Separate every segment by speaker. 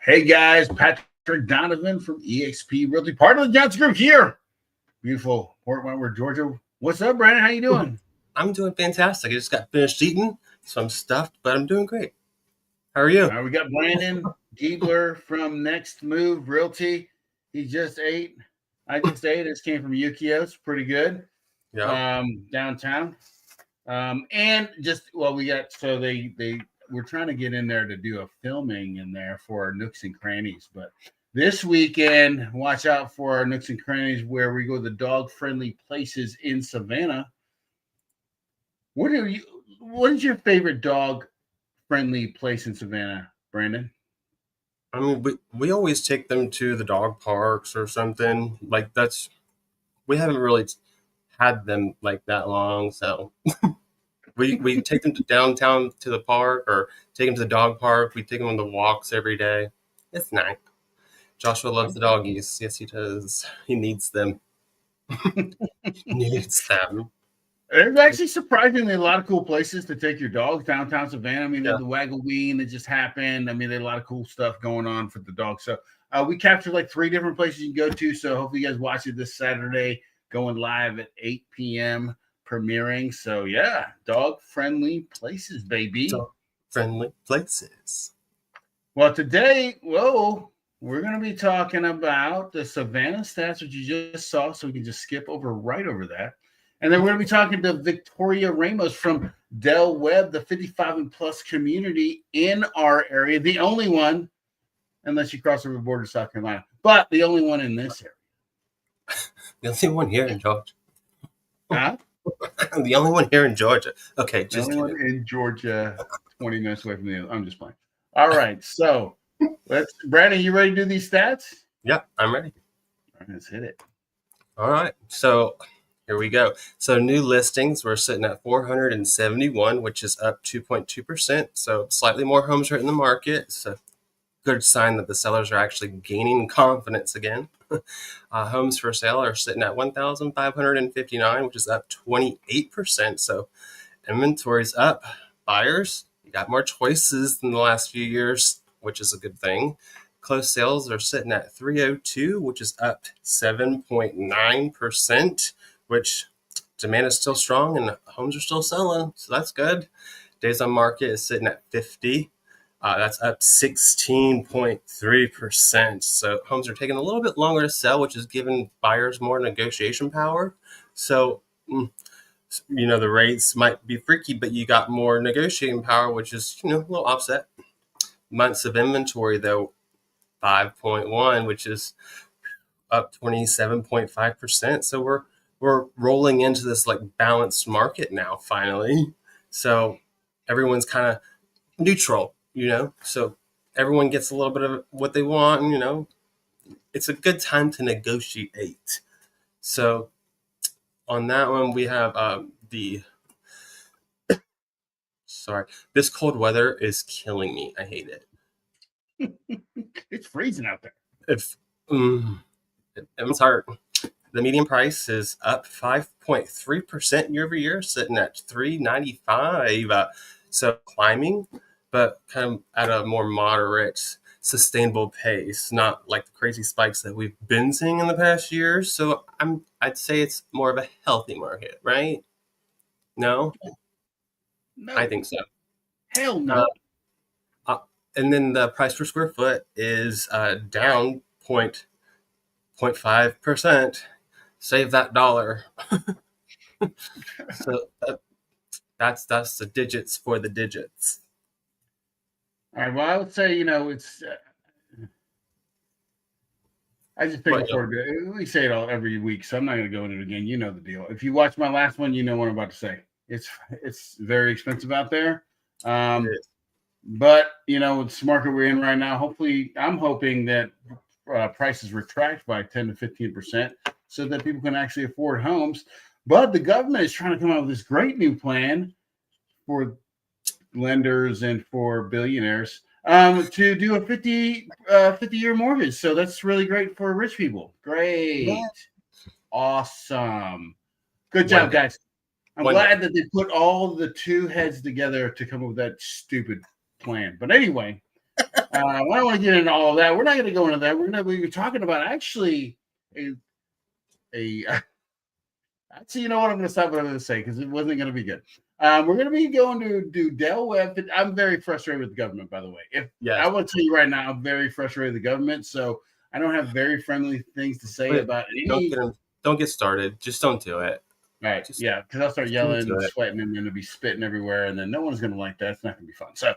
Speaker 1: Hey guys, Patrick Donovan from eXp Realty, part of the Johnson Group here. Beautiful Port Wentworth, Georgia. What's up, Brandon? How you doing?
Speaker 2: I'm doing fantastic. I just got finished eating, so I'm stuffed, but I'm doing great. How are you?
Speaker 1: We got Brandon Giebler from Next Move Realty. He just ate. I just ate. This came from Yukio's. Pretty good.
Speaker 2: Yeah.
Speaker 1: Downtown. And just we got we're trying to get in there to do a filming in there for our Nooks and Crannies, but this weekend, watch out for our Nooks and Crannies where we go to the dog-friendly places in Savannah. What is your favorite dog-friendly place in Savannah, Brandon?
Speaker 2: I mean, we always take them to the dog parks or something. We haven't really had them like that long, so we take them to downtown to the park or take them to the dog park. We take them on the walks every day. It's nice. Joshua loves the doggies. Yes, he does. He needs them. Needs them.
Speaker 1: There's actually surprisingly a lot of cool places to take your dogs downtown Savannah. I mean, the Waggleween that just happened. I mean, there's a lot of cool stuff going on for the dogs. So we captured like 3 different places you can go to. So hopefully you guys watch it this Saturday, going live at 8 p.m. premiering. So yeah, dog-friendly places, baby.
Speaker 2: Dog-friendly places.
Speaker 1: Well, today, we're going to be talking about the Savannah stats, which you just saw. So we can just skip right over that. And then we're going to be talking to Victoria Ramos from Del Webb, the 55 and plus community in our area. The only one, unless you cross over the border to South Carolina, but the only one in this area.
Speaker 2: The only one here in Georgia.
Speaker 1: Huh?
Speaker 2: The only one here in Georgia. Okay,
Speaker 1: just the only one in Georgia, 20 minutes away from the other. I'm just playing. All right, so Brandon, you ready to do these stats?
Speaker 2: Yeah, I'm ready.
Speaker 1: All right, let's hit it.
Speaker 2: All right, so here we go. So new listings, we're sitting at 471, which is up 2.2%. So slightly more homes are in the market. It's a good sign that the sellers are actually gaining confidence again. Homes for sale are sitting at 1,559, which is up 28%. So inventory's up. Buyers, you got more choices than the last few years, which is a good thing. Closed sales are sitting at 302, which is up 7.9%, which demand is still strong and homes are still selling. So that's good. Days on market is sitting at 50. That's up 16.3%. So homes are taking a little bit longer to sell, which is giving buyers more negotiation power. So, the rates might be freaky, but you got more negotiating power, which is, a little offset. Months of inventory, though, 5.1, which is up 27.5%. So we're rolling into this like balanced market now, finally. So everyone's kind of neutral, so everyone gets a little bit of what they want, and, it's a good time to negotiate. So on that one, we have this cold weather is killing me. I hate it.
Speaker 1: It's freezing out there.
Speaker 2: It's hard. The median price is up 5.3% year over year, sitting at $395. So climbing, but kind of at a more moderate, sustainable pace, not like the crazy spikes that we've been seeing in the past years. So I'd say it's more of a healthy market, right? No?
Speaker 1: No.
Speaker 2: I think so.
Speaker 1: Hell no.
Speaker 2: And then the price per square foot is down 0.5%. Save that dollar. So that's the digits for the digits.
Speaker 1: All right. Well, I would say, it's. I just think we say it all every week, so I'm not going to go into it again. You know the deal. If you watch my last one, you know what I'm about to say. It's very expensive out there. But it's the market we're in right now. Hopefully, I'm hoping that prices retract by 10 to 15% so that people can actually afford homes. But the government is trying to come up with this great new plan for lenders and for billionaires to do a 50-year mortgage. So that's really great for rich people. Great. Yeah. Awesome. Good job, guys. I'm glad that they put all the two heads together to come up with that stupid plan. But anyway, I don't want to get into all of that. We're not going to go into that. We're going to be talking about actually actually, you know what? I'm going to stop what I'm going to say because it wasn't going to be good. We're going to be going to do Del Webb. I'm very frustrated with the government, by the way. I will tell you right now, I'm very frustrated with the government. So I don't have very friendly things to say about any.
Speaker 2: Don't get started. Just don't do it.
Speaker 1: All right. Because I'll start yelling and sweating and then it'll be spitting everywhere. And then no one's going to like that. It's not going to be fun. So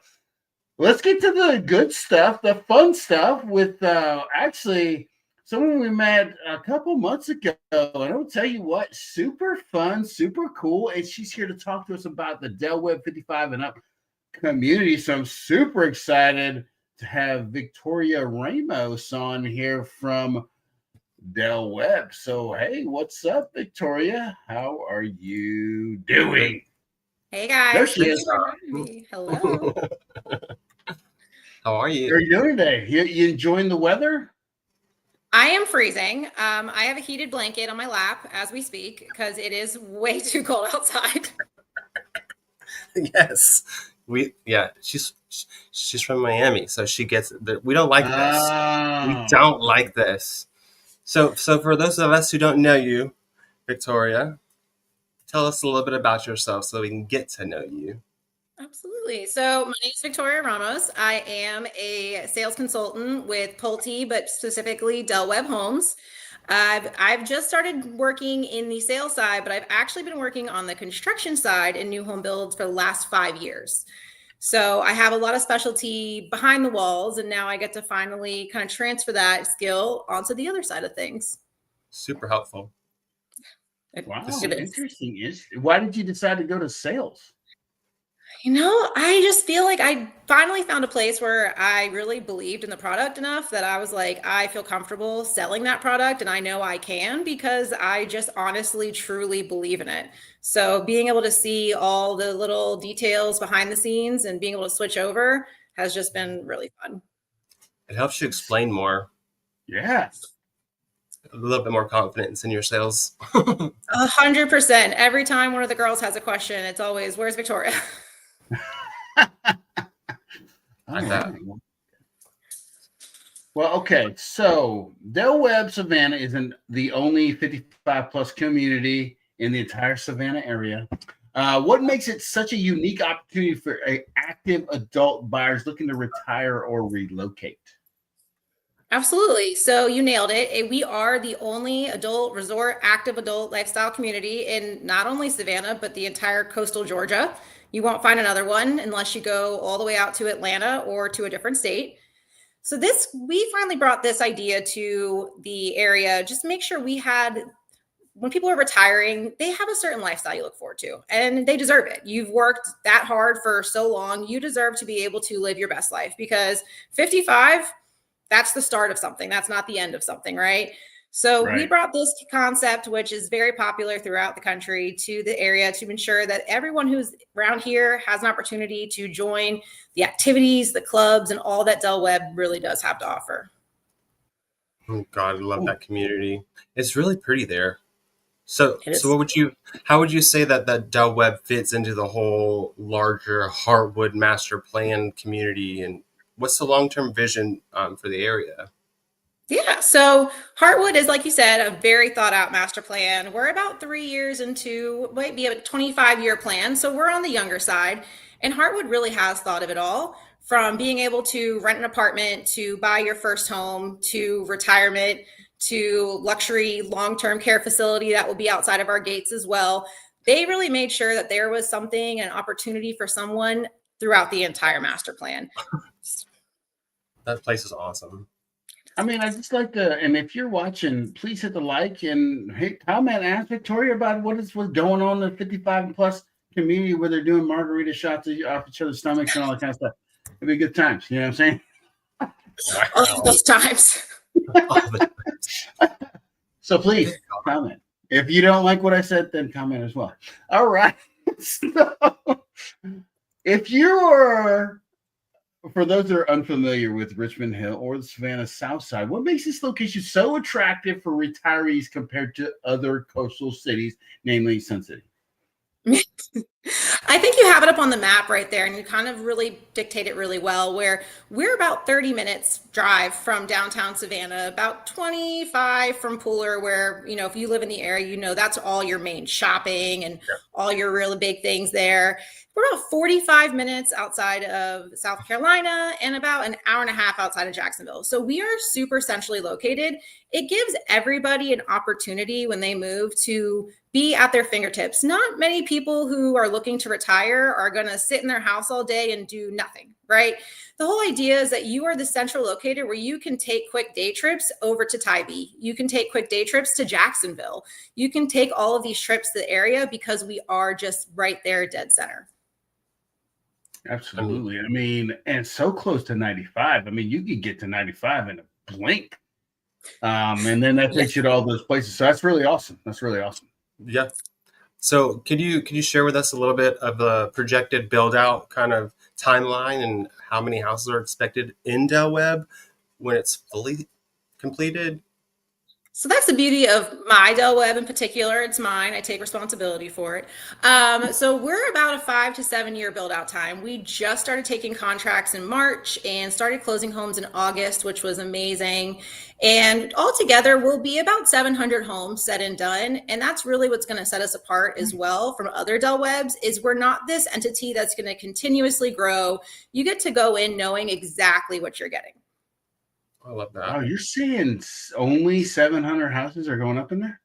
Speaker 1: let's get to the good stuff, the fun stuff with actually someone we met a couple months ago. And I'll tell you what, super fun, super cool. And she's here to talk to us about the Del Webb 55 and up community. So I'm super excited to have Victoria Ramos on here from Del Webb. So, hey, what's up, Victoria? How are you doing?
Speaker 3: Hey, guys.
Speaker 1: There she is.
Speaker 3: Hello.
Speaker 2: How are you?
Speaker 1: How are you doing today? You enjoying the weather?
Speaker 3: I am freezing. I have a heated blanket on my lap as we speak because it is way too cold outside.
Speaker 2: Yes. She's from Miami, so she gets it. We don't like this. We don't like this. So for those of us who don't know you, Victoria, tell us a little bit about yourself so we can get to know you.
Speaker 3: Absolutely. So my name is Victoria Ramos. I am a sales consultant with Pulte, but specifically Del Webb Homes. I've just started working in the sales side, but I've actually been working on the construction side in new home builds for the last 5 years. So I have a lot of specialty behind the walls, and now I get to finally kind of transfer that skill onto the other side of things.
Speaker 2: Super helpful.
Speaker 1: Wow, interesting. Why did you decide to go to sales?
Speaker 3: I just feel like I finally found a place where I really believed in the product enough that I was like, I feel comfortable selling that product, and I know I can because I just honestly, truly believe in it. So being able to see all the little details behind the scenes and being able to switch over has just been really fun.
Speaker 2: It helps you explain more.
Speaker 1: Yeah.
Speaker 2: A little bit more confidence in your sales.
Speaker 3: 100%. Every time one of the girls has a question, it's always, where's Victoria?
Speaker 1: Well, okay. So Del Webb Savannah isn't the only 55 plus community in the entire Savannah area. What makes it such a unique opportunity for active adult buyers looking to retire or relocate?
Speaker 3: Absolutely. So you nailed it. We are the only adult resort, active adult lifestyle community in not only Savannah, but the entire coastal Georgia. You won't find another one unless you go all the way out to Atlanta or to a different state. So we finally brought this idea to the area, just to make sure when people are retiring, they have a certain lifestyle you look forward to, and they deserve it. You've worked that hard for so long. You deserve to be able to live your best life because 55, that's the start of something. That's not the end of something, right? So we brought this concept, which is very popular throughout the country, to the area to ensure that everyone who's around here has an opportunity to join the activities, the clubs, and all that Del Webb really does have to offer.
Speaker 2: Oh God, I love that community. It's really pretty there. So how would you say that Del Webb fits into the whole larger Heartwood master plan community, and what's the long-term vision for the area?
Speaker 3: Yeah, so Heartwood is, like you said, a very thought out master plan. We're about 3 years into, might be a 25-year plan. So we're on the younger side. And Heartwood really has thought of it all, from being able to rent an apartment, to buy your first home, to retirement, to luxury long-term care facility that will be outside of our gates as well. They really made sure that there was something, an opportunity for someone throughout the entire master plan.
Speaker 2: That place is awesome.
Speaker 1: I mean, I just like and if you're watching, please hit the like and comment, ask Victoria about what's going on in the 55 plus community where they're doing margarita shots off each other's stomachs and all that kind of stuff. It'd be good times. You know what I'm saying?
Speaker 3: All those times.
Speaker 1: So please comment. If you don't like what I said, then comment as well. All right. So if you're, for those that are unfamiliar with Richmond Hill or the Savannah South Side, what makes this location so attractive for retirees compared to other coastal cities, namely Sun City?
Speaker 3: I think you have it up on the map right there, and you kind of really dictate it really well, where we're about 30 minutes drive from downtown Savannah, about 25 from Pooler, where, you know, if you live in the area, you know, that's all your main shopping and all your really big things there. We're about 45 minutes outside of South Carolina and about an hour and a half outside of Jacksonville. So we are super centrally located. It gives everybody an opportunity when they move to be at their fingertips. Not many people who are looking to retire are going to sit in their house all day and do nothing, right? The whole idea is that you are the central locator where you can take quick day trips over to Tybee. You can take quick day trips to Jacksonville. You can take all of these trips to the area because we are just right there, dead center.
Speaker 1: Absolutely. I mean, and so close to 95. I mean, you could get to 95 in a blink. And then that takes you to all those places. So that's really awesome. That's really awesome.
Speaker 2: Yeah. So could you share with us a little bit of the projected build out kind of timeline and how many houses are expected in Del Webb when it's fully completed?
Speaker 3: So that's the beauty of my Del Webb in particular. It's mine. I take responsibility for it. So we're about a 5 to 7 year build out time. We just started taking contracts in March and started closing homes in August, which was amazing. And altogether, we'll be about 700 homes said and done. And that's really what's going to set us apart as well from other Del Webbs is we're not this entity that's going to continuously grow. You get to go in knowing exactly what you're getting.
Speaker 2: I love that.
Speaker 1: Wow, you're saying only 700 houses are going up in there?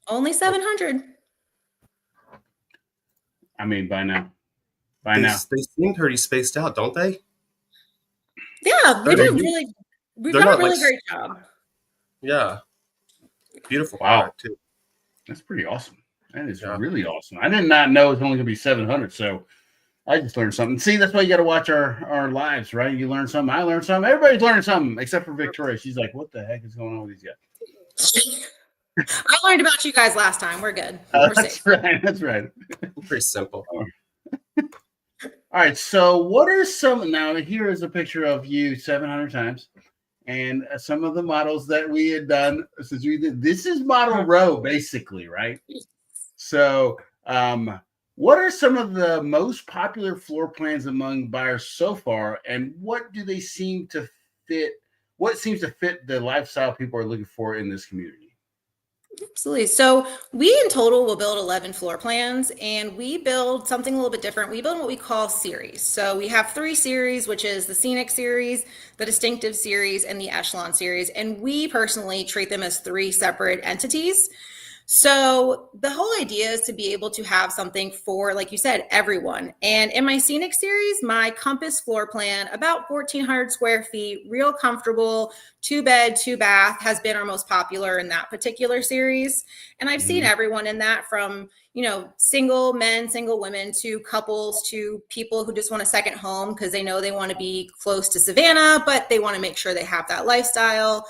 Speaker 3: Only 700.
Speaker 1: I mean, by now.
Speaker 2: They seem pretty spaced out, don't they?
Speaker 3: Yeah, we've done a really great job.
Speaker 2: Yeah. Beautiful.
Speaker 1: Wow. Too. That's pretty awesome. That is really awesome. I did not know it's only going to be 700, so I just learned something. See, that's why you got to watch our lives, right? You learn something. I learned something. Everybody's learning something except for Victoria. She's like, what the heck is going on with these guys?
Speaker 3: I learned about you guys last time. We're good. We're
Speaker 1: safe. Right. That's right.
Speaker 2: Pretty simple.
Speaker 1: All right. So what are some, now here is a picture of you 700 times and some of the models that we had done since we did. This is model row basically, right? So, what are some of the most popular floor plans among buyers so far, and what do they seem to fit? What seems to fit the lifestyle people are looking for in this community?
Speaker 3: Absolutely. So we in total will build 11 floor plans, and we build something a little bit different. We build what we call series. So we have 3 series, which is the Scenic series, the Distinctive series, and the Echelon series. And we personally treat them as 3 separate entities. So the whole idea is to be able to have something for, like you said, everyone. And in my Scenic series, my Compass floor plan, about 1,400 square feet, real comfortable, 2 bed, 2 bath, has been our most popular in that particular series. And I've seen everyone in that from, you know, single men, single women, to couples, to people who just want a second home because they know they want to be close to Savannah, but they want to make sure they have that lifestyle.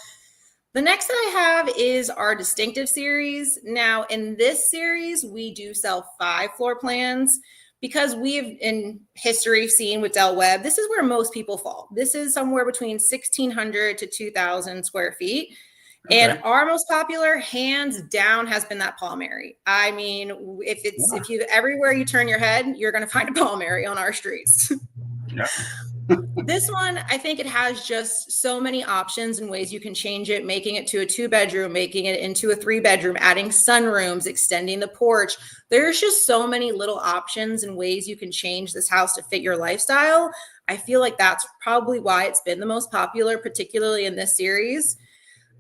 Speaker 3: The next that I have is our Distinctive series. Now, in this series, we do sell 5 floor plans because we've in history seen with Del Webb, this is where most people fall. This is somewhere between 1,600 to 2,000 square feet. Okay. And our most popular, hands down, has been that Palmary. I mean, if you everywhere you turn your head, you're going to find a Palmary on our streets. Yeah. This one, I think it has just so many options and ways you can change it, making it to a 2-bedroom, making it into a 3-bedroom, adding sunrooms, extending the porch. There's just so many little options and ways you can change this house to fit your lifestyle. I feel like that's probably why it's been the most popular, particularly in this series.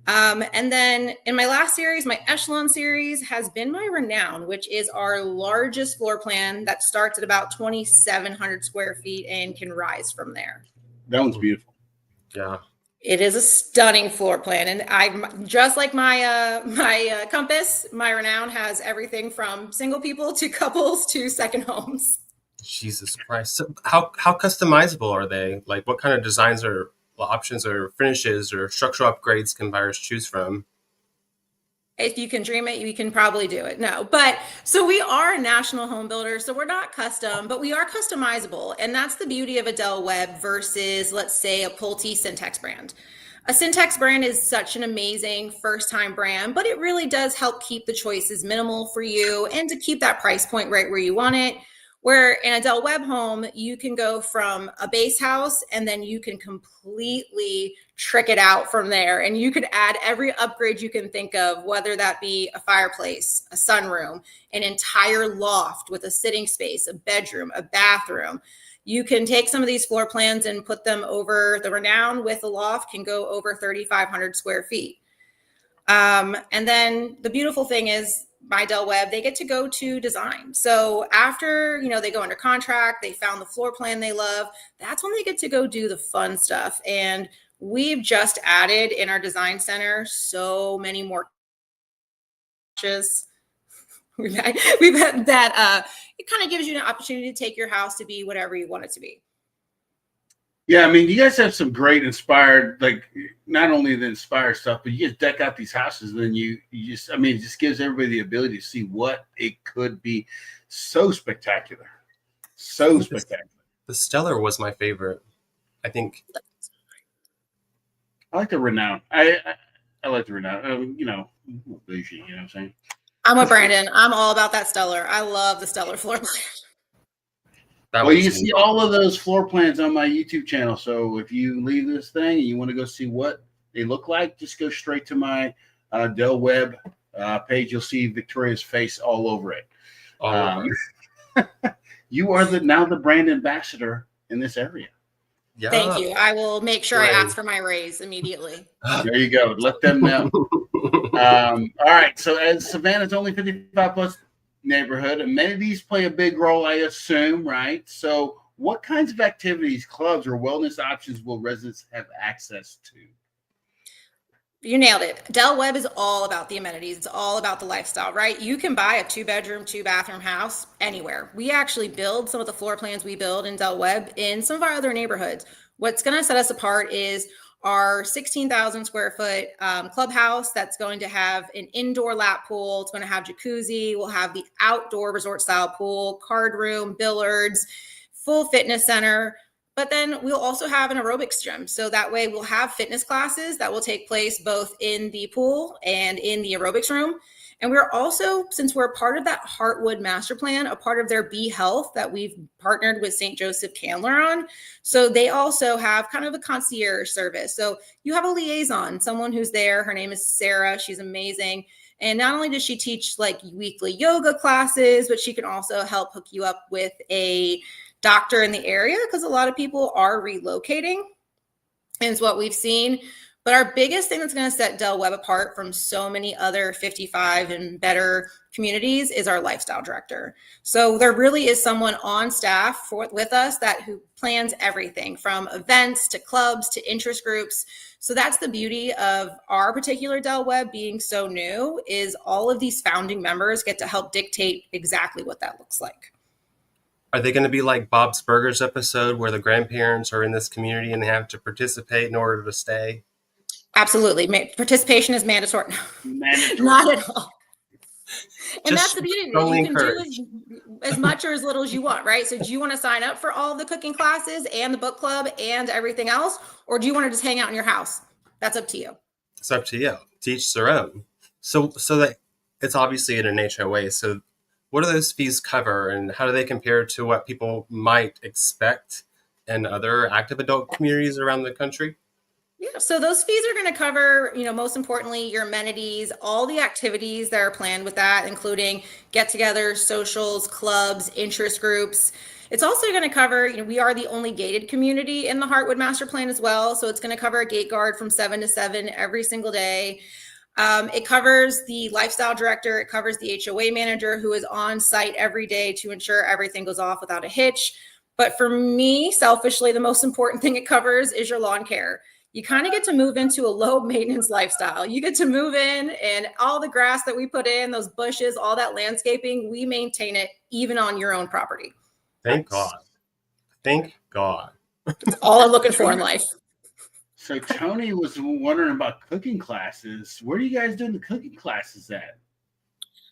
Speaker 3: And then in my last series, my Echelon series has been my Renown, which is our largest floor plan that starts at about 2,700 square feet and can rise from there.
Speaker 1: That one's beautiful.
Speaker 2: Yeah.
Speaker 3: It is a stunning floor plan. And I'm just like my Compass, my Renown has everything from single people to couples to second homes.
Speaker 2: Jesus Christ. So how customizable are they? Like what kind of designs or options or finishes or structural upgrades can buyers choose from?
Speaker 3: If you can dream it, you can probably do it. No, but so we are a national home builder, so we're not custom, but we are customizable. And that's the beauty of a Del Webb versus, let's say, a Pulte Syntex brand. A Syntex brand is such an amazing first-time brand, but it really does help keep the choices minimal for you and to keep that price point right where you want it. Where in a Del Webb home, you can go from a base house and then you can completely trick it out from there. And you could add every upgrade you can think of, whether that be a fireplace, a sunroom, an entire loft with a sitting space, a bedroom, a bathroom. You can take some of these floor plans and put them over. The Renown with the loft can go over 3,500 square feet. And then the beautiful thing is, by Del Webb, they get to go to design. So after, they go under contract, they found the floor plan they love, that's when they get to go do the fun stuff. And we've just added in our design center so many more couches. We've had that, it kind of gives you an opportunity to take your house to be whatever you want it to be.
Speaker 1: Yeah, I mean, you guys have some great inspired, like not only the inspired stuff, but you just deck out these houses, and then you just, it just gives everybody the ability to see what it could be. So spectacular. So spectacular.
Speaker 2: The Stellar was my favorite, I think.
Speaker 1: I like the Renown. I like the Renown. Bougie, you know what I'm saying?
Speaker 3: I'm with Brandon. I'm all about that Stellar. I love the Stellar floor plan.
Speaker 1: Well, you can see all of those floor plans on my YouTube channel. So if you leave this thing and you want to go see what they look like, just go straight to my Del Webb page. You'll see Victoria's face all over it. You are now the brand ambassador in this area.
Speaker 2: Yeah.
Speaker 3: Thank you. I will make sure I ask for my raise immediately.
Speaker 1: There you go. Let them know. All right. So as Savannah's only 55 plus neighborhood, amenities play a big role, I assume, right? So what kinds of activities, clubs, or wellness options will residents have access to?
Speaker 3: You nailed it. Del Webb is all about the amenities. It's all about the lifestyle, right? You can buy a 2-bedroom, 2-bathroom house anywhere. We actually build some of the floor plans we build in Del Webb in some of our other neighborhoods. What's going to set us apart is our 16,000 square foot clubhouse that's going to have an indoor lap pool. It's going to have jacuzzi. We'll have the outdoor resort style pool, card room, billiards, full fitness center. But then we'll also have an aerobics gym. So that way we'll have fitness classes that will take place both in the pool and in the aerobics room. And we're also, since we're part of that Heartwood master plan, a part of their Be Health that we've partnered with St. Joseph Candler on. So they also have kind of a concierge service. So you have a liaison, someone who's there. Her name is Sarah. She's amazing. And not only does she teach like weekly yoga classes, but she can also help hook you up with a doctor in the area, because a lot of people are relocating, and it's what we've seen. But our biggest thing that's going to set Del Webb apart from so many other 55 and better communities is our lifestyle director. So there really is someone on staff with us who plans everything from events to clubs to interest groups. So that's the beauty of our particular Del Webb being so new, is all of these founding members get to help dictate exactly what that looks like.
Speaker 2: Are they going to be like Bob's Burgers episode where the grandparents are in this community and they have to participate in order to stay?
Speaker 3: Absolutely. Participation is mandatory. Not at all. And that's the beauty. You can do as much or as little as you want, right? So do you want to sign up for all the cooking classes and the book club and everything else? Or do you want to just hang out in your house? That's up to you.
Speaker 2: It's up to you. To each their own. So that it's obviously in an HOA. So what do those fees cover, and how do they compare to what people might expect in other active adult communities around the country?
Speaker 3: Yeah, so those fees are going to cover, most importantly, your amenities, all the activities that are planned with that, including get-togethers, socials, clubs, interest groups. It's also going to cover, we are the only gated community in the Heartwood Master Plan as well. So it's going to cover a gate guard from 7 to 7 every single day. It covers the lifestyle director. It covers the HOA manager who is on site every day to ensure everything goes off without a hitch. But for me, selfishly, the most important thing it covers is your lawn care. You kind of get to move into a low maintenance lifestyle. You get to move in, and all the grass that we put in, those bushes, all that landscaping, we maintain it even on your own property.
Speaker 2: Thank God. Thank God.
Speaker 3: That's all I'm looking for in life.
Speaker 1: So Tony was wondering about cooking classes. Where are you guys doing the cooking classes at?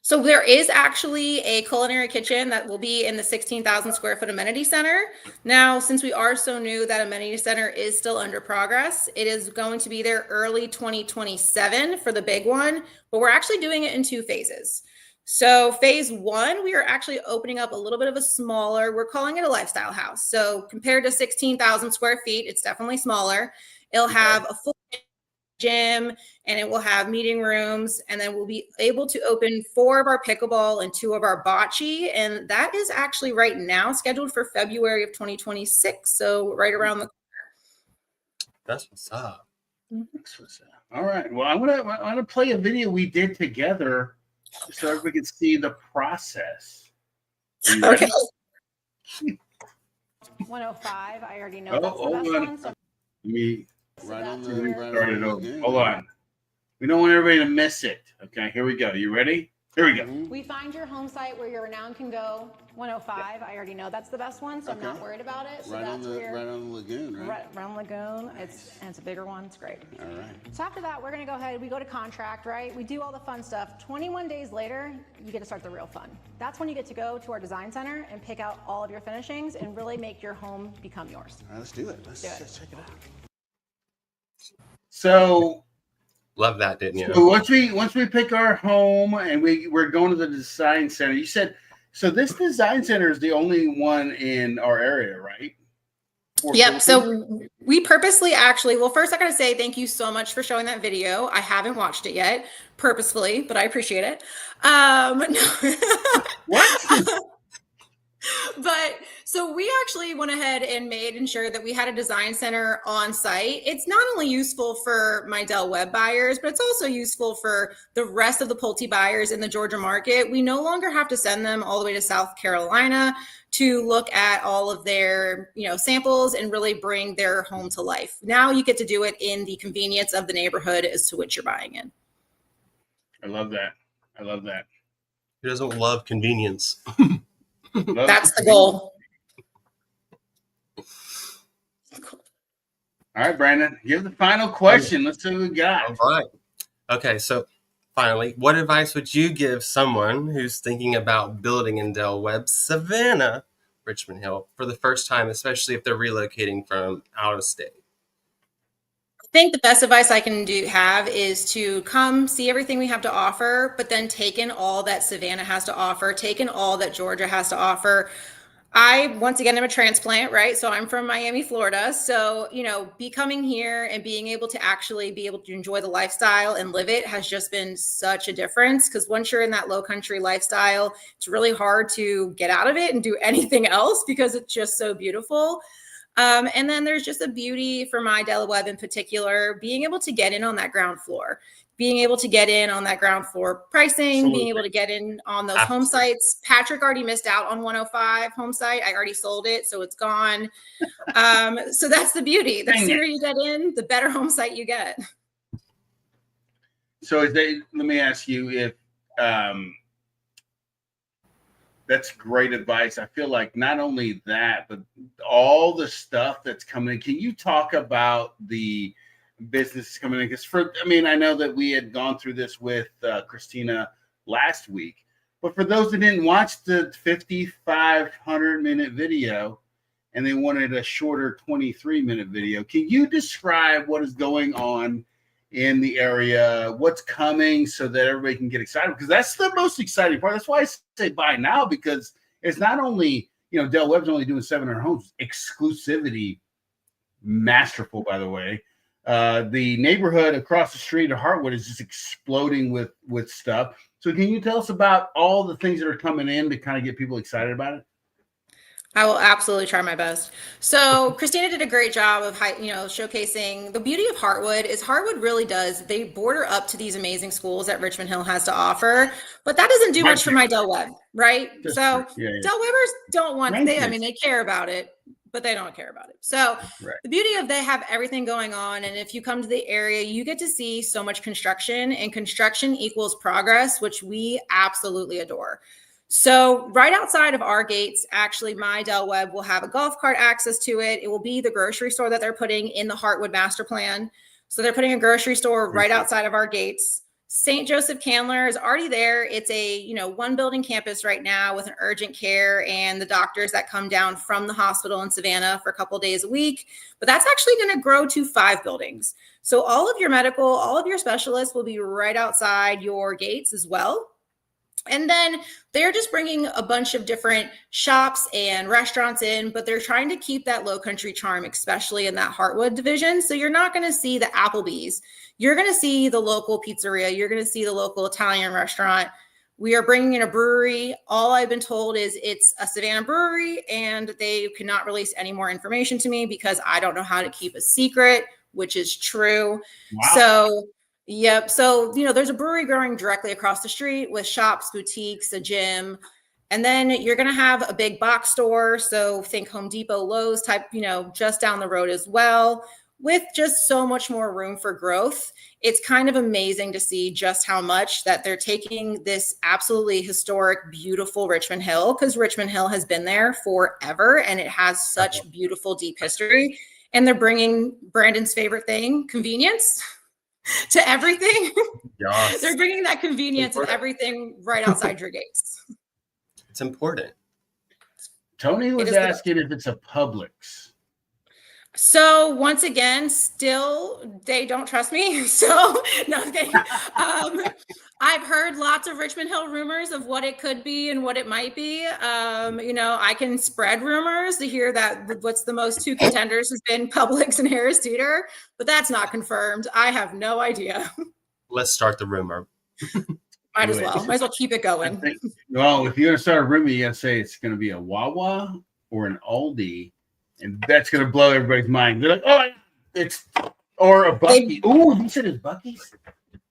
Speaker 3: So there is actually a culinary kitchen that will be in the 16,000 square foot amenity center. Now, since we are so new, that amenity center is still under progress. It is going to be there early 2027 for the big one, but we're actually doing it in 2 phases. So phase 1, we are actually opening up a little bit of a smaller, we're calling it a lifestyle house. So compared to 16,000 square feet, it's definitely smaller. It'll have a full gym, and it will have meeting rooms, and then we'll be able to open 4 of our pickleball and 2 of our bocce, and that is actually right now scheduled for February of 2026, so right around the corner.
Speaker 2: That's what's up.
Speaker 1: That's what's up. All right. Well, I'm gonna play a video we did together so everybody can see the process.
Speaker 3: Okay.
Speaker 4: 105. I already know that's the
Speaker 1: Hold
Speaker 4: best
Speaker 1: on.
Speaker 4: one. So
Speaker 1: Right on the hold on. We don't want everybody to miss it. Okay, here we go. You ready? Here we go.
Speaker 4: we find your home site where your Renown can go. 105. I already know that's the best one, so I'm not worried about it. So
Speaker 5: Right on
Speaker 4: that's
Speaker 5: the
Speaker 4: where
Speaker 5: right on the lagoon, right?
Speaker 4: right around Lagoon. It's a bigger one. It's great.
Speaker 5: All right.
Speaker 4: So after that, we're gonna go ahead. We go to contract, right? We do all the fun stuff. 21 days later, you get to start the real fun. That's when you get to go to our design center and pick out all of your finishings and really make your home become yours.
Speaker 5: All right, let's do it. Let's check it out.
Speaker 1: So
Speaker 2: Love that, didn't you?
Speaker 1: So once we pick our home and we're going to the design center, you said so this design center is the only one in our area, right?
Speaker 3: Yep. So we purposely actually, well, first I got to say thank you so much for showing that video. I haven't watched it yet purposefully, but I appreciate it.
Speaker 1: What?
Speaker 3: But so we actually went ahead and made sure that we had a design center on site. It's not only useful for my Del Webb buyers, but it's also useful for the rest of the Pulte buyers in the Georgia market. We no longer have to send them all the way to South Carolina to look at all of their, samples and really bring their home to life. Now you get to do it in the convenience of the neighborhood as to which you're buying in.
Speaker 1: I love that. I love that.
Speaker 2: Who doesn't love convenience?
Speaker 3: That's the goal.
Speaker 1: All right, Brandon, give the final question. Let's see what we got.
Speaker 2: All right. Okay, so finally, what advice would you give someone who's thinking about building in Del Webb Savannah, Richmond Hill, for the first time, especially if they're relocating from out of state?
Speaker 3: I think the best advice I can have is to come see everything we have to offer, but then take in all that Savannah has to offer, take in all that Georgia has to offer. Once again, I'm a transplant, right? So I'm from Miami, Florida. So, coming here and being able to actually be able to enjoy the lifestyle and live it has just been such a difference. Because once you're in that low country lifestyle, it's really hard to get out of it and do anything else because it's just so beautiful. And then there's just a beauty for my Del Webb in particular, being able to get in on that ground floor, being able to get in on that ground floor pricing,
Speaker 1: Absolutely.
Speaker 3: being able to get in on those home sites. Patrick already missed out on 105 home site. I already sold it, so it's gone. So that's the beauty. The sooner you get in, the better home site you get.
Speaker 1: So let me ask you if that's great advice. I feel like not only that, but all the stuff that's coming in. Can you talk about the business coming in? Because I know that we had gone through this with Christina last week, but for those that didn't watch the 5,500-minute video and they wanted a shorter 23-minute video, can you describe what is going on in the area, what's coming, so that everybody can get excited? Because that's the most exciting part. That's why I say buy now, because it's not only, Del Webb's only doing 700 homes. Exclusivity, masterful, by the way. The neighborhood across the street of Heartwood is just exploding with stuff. So can you tell us about all the things that are coming in to kind of get people excited about it?
Speaker 3: I will absolutely try my best. So Christina did a great job of, showcasing the beauty of Heartwood. Is Heartwood really they border up to these amazing schools that Richmond Hill has to offer, but that doesn't do much for my Del Webb, right?
Speaker 1: That's
Speaker 3: so
Speaker 1: true. Yeah.
Speaker 3: Del Webbers don't want,
Speaker 1: Right.
Speaker 3: they care about it, but they don't care about it. So The beauty of they have everything going on. And if you come to the area, you get to see so much construction, and construction equals progress, which we absolutely adore. So right outside of our gates, actually, my Del Webb will have a golf cart access to it. It will be the grocery store that they're putting in the Heartwood master plan. So they're putting a grocery store right outside of our gates. St. Joseph Candler is already there. It's a, one building campus right now with an urgent care and the doctors that come down from the hospital in Savannah for a couple of days a week. But that's actually going to grow to 5 buildings. So all of your medical, all of your specialists will be right outside your gates as well. And then they're just bringing a bunch of different shops and restaurants in, but they're trying to keep that low country charm, especially in that Heartwood division. So you're not going to see the Applebee's. You're going to see the local pizzeria. You're going to see the local Italian restaurant. We are bringing in a brewery. All I've been told is it's a Savannah brewery, and they cannot release any more information to me because I don't know how to keep a secret, which is true.
Speaker 1: Wow.
Speaker 3: So yep. So, there's a brewery growing directly across the street with shops, boutiques, a gym, and then you're going to have a big box store. So think Home Depot, Lowe's type, just down the road as well, with just so much more room for growth. It's kind of amazing to see just how much that they're taking this absolutely historic, beautiful Richmond Hill, because Richmond Hill has been there forever and it has such beautiful, deep history. And they're bringing Brandon's favorite thing, convenience, to everything.
Speaker 2: Yes.
Speaker 3: They're bringing that convenience of everything right outside your gates.
Speaker 2: It's important.
Speaker 1: Tony was asking if it's a Publix.
Speaker 3: So once again, still, they don't trust me. So no, I've heard lots of Richmond Hill rumors of what it could be and what it might be. I can spread rumors to hear that what's the most two contenders has been Publix and Harris Teeter, but that's not confirmed. I have no idea.
Speaker 2: Let's start the rumor.
Speaker 3: Might as well keep it going.
Speaker 1: Well, if you're going to start a rumor, you got to say it's going to be a Wawa or an Aldi. And that's going to blow everybody's mind. They're like, oh, or a Buc-ee. Oh, you said it's Buc-ee's?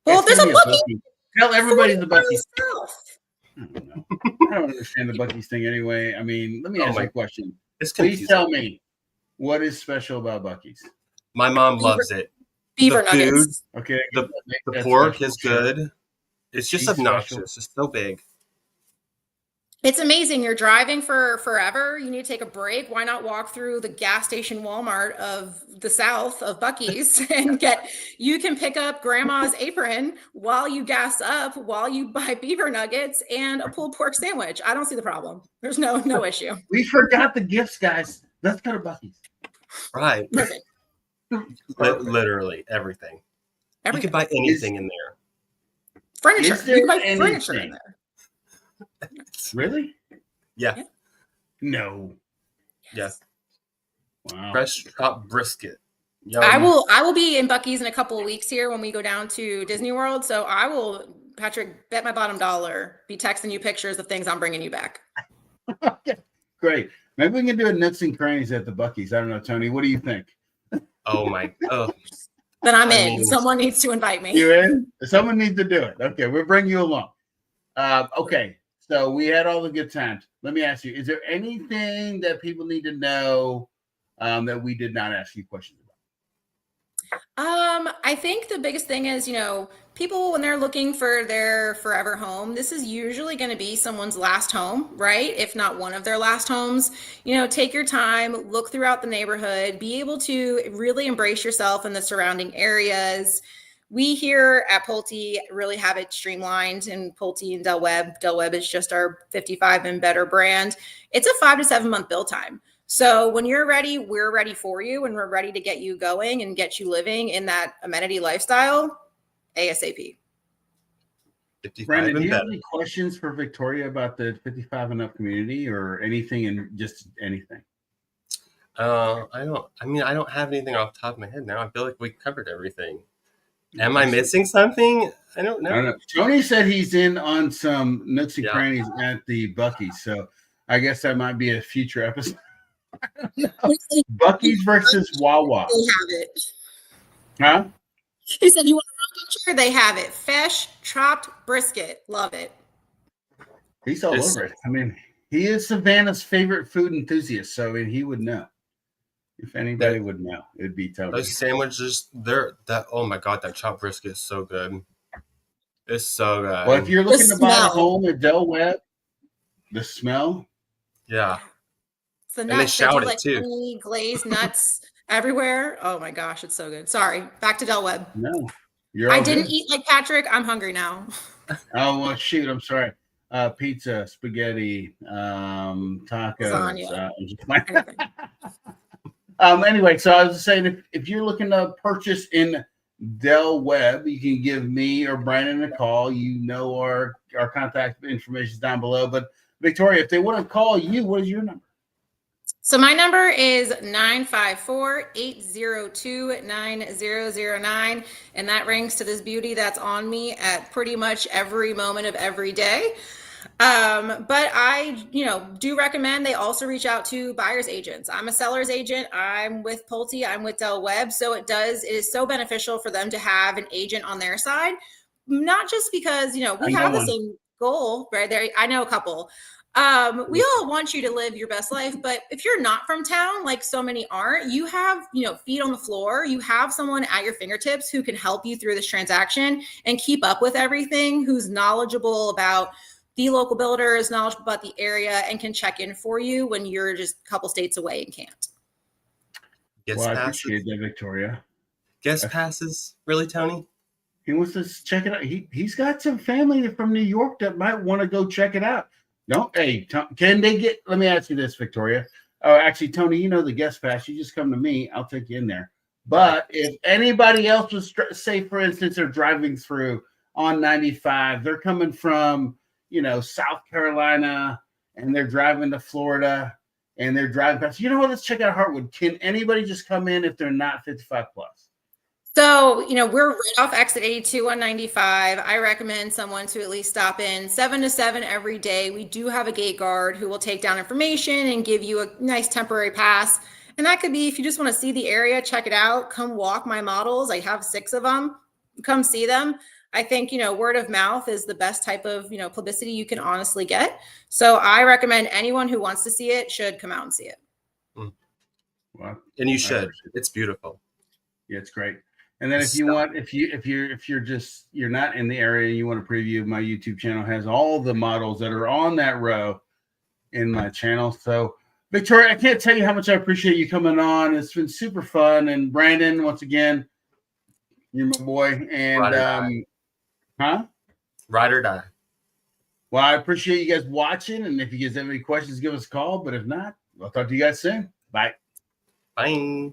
Speaker 3: Well, there's a Buc-ee.
Speaker 1: Tell everybody the Buc-ee's. I don't know. I don't understand the Buc-ee's thing anyway. I mean, let me ask you a question. Please tell me, what is special about Buc-ee's?
Speaker 2: My mom loves it.
Speaker 3: Beaver nuggets.
Speaker 1: Okay.
Speaker 2: The pork is good. It's just obnoxious. It's so big.
Speaker 3: It's amazing. You're driving for forever. You need to take a break. Why not walk through the gas station Walmart of the South of Buc-ee's and you can pick up grandma's apron while you gas up, while you buy beaver nuggets and a pulled pork sandwich. I don't see the problem. There's no issue.
Speaker 1: We forgot the gifts, guys. Let's go to Buc-ee's.
Speaker 2: Right.
Speaker 3: Perfect.
Speaker 2: Literally everything. You could buy anything in there.
Speaker 3: Furniture. You can buy furniture in there.
Speaker 1: Really?
Speaker 2: Yeah.
Speaker 1: No.
Speaker 2: Yes.
Speaker 1: Wow.
Speaker 2: Fresh chopped brisket. Yum.
Speaker 3: I will be in Buc-ee's in a couple of weeks here when we go down to Disney World. So I will, Patrick, bet my bottom dollar, be texting you pictures of things I'm bringing you back.
Speaker 1: Okay. Great. Maybe we can do a Nooks and Crannies at the Buc-ee's. I don't know, Tony. What do you think?
Speaker 2: Oh my. Oh.
Speaker 3: Then I'm in. Someone needs to invite me.
Speaker 1: You in? Someone needs to do it. Okay. We'll bring you along. Okay. So we had all the good times. Let me ask you, is there anything that people need to know that we did not ask you questions about?
Speaker 3: I think the biggest thing is, people, when they're looking for their forever home, this is usually going to be someone's last home, right? If not one of their last homes. Take your time, look throughout the neighborhood, be able to really embrace yourself in the surrounding areas. We here at Pulte really have it streamlined in Pulte and Del Webb. Del Webb is just our 55 and better brand. It's a 5 to 7 month build time. So when you're ready, we're ready for you, and we're ready to get you going and get you living in that amenity lifestyle ASAP.
Speaker 1: Brandon, do you have any questions for Victoria about the 55 and up community or anything and just anything?
Speaker 2: I don't have anything off the top of my head now. I feel like we covered everything. Am I missing something? I don't know.
Speaker 1: Tony said he's in on some Nooks and Crannies at the Buc-ee's, so I guess that might be a future episode. Buc-ee's versus Wawa.
Speaker 3: They have it.
Speaker 1: Huh?
Speaker 3: He said, you want a real picture? They have it. Fresh, chopped brisket. Love it.
Speaker 1: He's all over it. I mean, he is Savannah's favorite food enthusiast, so he would know. If anybody would know, it'd be Tony.
Speaker 2: Those sandwiches, oh my God, that chopped brisket is so good. It's so good.
Speaker 1: Well, if you're looking to buy a home at Del Webb, the smell.
Speaker 2: Yeah.
Speaker 3: It's the nuts.
Speaker 2: And they shout it too.
Speaker 3: Honey, glazed nuts everywhere. Oh my gosh, it's so good. Sorry. Back to Del Webb.
Speaker 1: No.
Speaker 3: I didn't eat like Patrick. I'm hungry now.
Speaker 1: Oh, well, shoot. I'm sorry. Pizza, spaghetti, tacos. Anyway, so I was saying, if you're looking to purchase in Del Webb. You can give me or Brandon a call. Our contact information is down below. But Victoria, if they want to call you, what is your number?
Speaker 3: So my number is 954-802-9009. And that rings to this beauty that's on me at pretty much every moment of every day. But I, do recommend they also reach out to buyer's agents. I'm a seller's agent. I'm with Pulte. I'm with Del Webb. So it is so beneficial for them to have an agent on their side, not just because, we have the same goal, right there. I know a couple. We all want you to live your best life, but if you're not from town, like so many aren't, you have, feet on the floor, you have someone at your fingertips who can help you through this transaction and keep up with everything, who's knowledgeable about the local builders, knowledgeable about the area, and can check in for you when you're just a couple states away and can't.
Speaker 1: I appreciate that, Victoria.
Speaker 2: Guest passes, really, Tony?
Speaker 1: He wants to check it out. He's got some family from New York that might want to go check it out. Can they get? Let me ask you this, Victoria. Oh, actually, Tony, the guest pass. You just come to me. I'll take you in there. But if anybody else was, say, for instance, they're driving through on 95, they're coming from, South Carolina, and they're driving to Florida, and they're driving past. You know what? Let's check out Heartwood. Can anybody just come in if they're not 55 plus?
Speaker 3: So, we're right off exit 82 on 95. I recommend someone to at least stop in 7 to 7 every day. We do have a gate guard who will take down information and give you a nice temporary pass. And that could be if you just want to see the area, check it out, come walk my models. I have 6 of them. Come see them. I think, word of mouth is the best type of, publicity you can honestly get. So I recommend anyone who wants to see it should come out and see it.
Speaker 1: Well,
Speaker 2: and you should. It's beautiful.
Speaker 1: Yeah, it's great. And then if you want, if you're not in the area and you want to preview, my YouTube channel has all the models that are on that row in my channel. So Victoria, I can't tell you how much I appreciate you coming on. It's been super fun. And Brandon, once again, you're my boy. And
Speaker 2: Ride or die.
Speaker 1: Well, I appreciate you guys watching. And if you guys have any questions, give us a call. But if not, I'll talk to you guys soon. Bye.
Speaker 2: Bye.